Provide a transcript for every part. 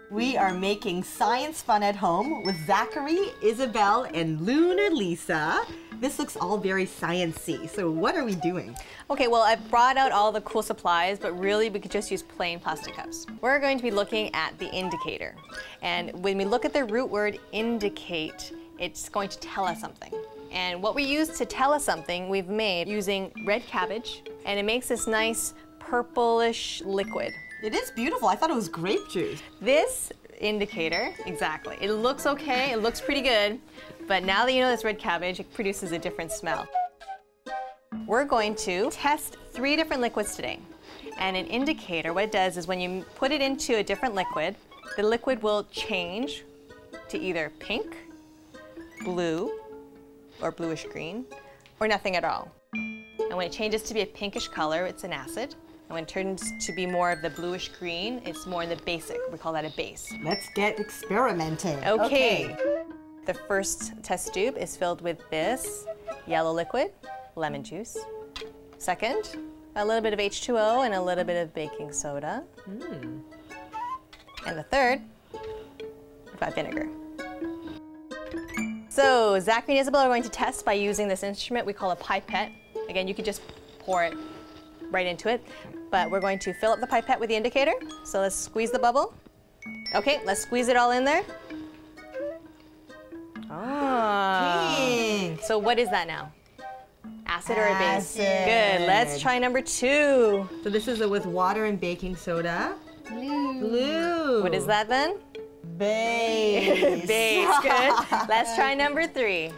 We are making science fun at home with Zachary, Isabel, and Lunar Lisa. This looks all very science-y, so what are we doing? Okay, well, I brought out all the cool supplies, but really we could just use plain plastic cups. We're going to be looking at the indicator. And when we look at the root word indicate, it's going to tell us something. And what we use to tell us something, we've made using red cabbage, and it makes this nice purplish liquid. It is beautiful. I thought it was grape juice. This indicator, exactly. It looks okay, it looks pretty good, but now that you know this red cabbage, it produces a different smell. We're going to test 3 different liquids today. And an indicator, what it does is when you put it into a different liquid, the liquid will change to either pink, blue, or bluish green, or nothing at all. And when it changes to be a pinkish color, it's an acid. And when it turns to be more of the bluish green, it's more in the basic. We call that a base. Let's get experimenting. Okay. The first test tube is filled with this yellow liquid, lemon juice. Second, a little bit of H2O and a little bit of baking soda. And the third, we've got vinegar. So Zachary and Isabel are going to test by using this instrument we call a pipette. Again, you could just pour it right into it, but we're going to fill up the pipette with the indicator. So let's squeeze the bubble. Okay, let's squeeze it all in there. Pink. So what is that now? Acid or a base? Acid. Good, let's try number 2. So this is with water and baking soda. Blue. What is that then? Base. Base, good. Let's try number 3.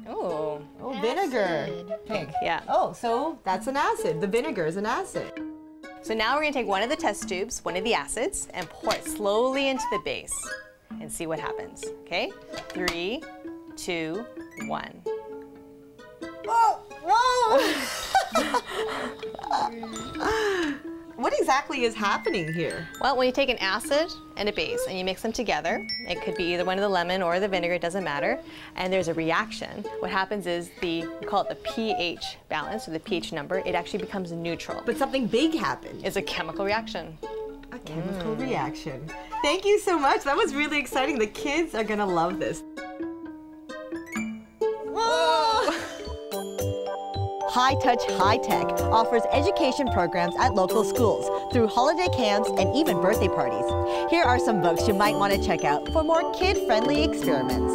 Oh. Oh, vinegar. Pink. Yeah. Oh, so that's an acid. The vinegar is an acid. So now we're going to take one of the test tubes, one of the acids, and pour it slowly into the base and see what happens. Okay? 3, 2, 1. Oh, What exactly is happening here? Well, when you take an acid and a base and you mix them together, it could be either one of the lemon or the vinegar, it doesn't matter, and there's a reaction. What happens is we call it the pH balance, or the pH number, it actually becomes neutral. But something big happened. It's a chemical reaction. A chemical reaction. Thank you so much. That was really exciting. The kids are gonna love this. Whoa! High Touch High Tech offers education programs at local schools through holiday camps and even birthday parties. Here are some books you might want to check out for more kid-friendly experiments.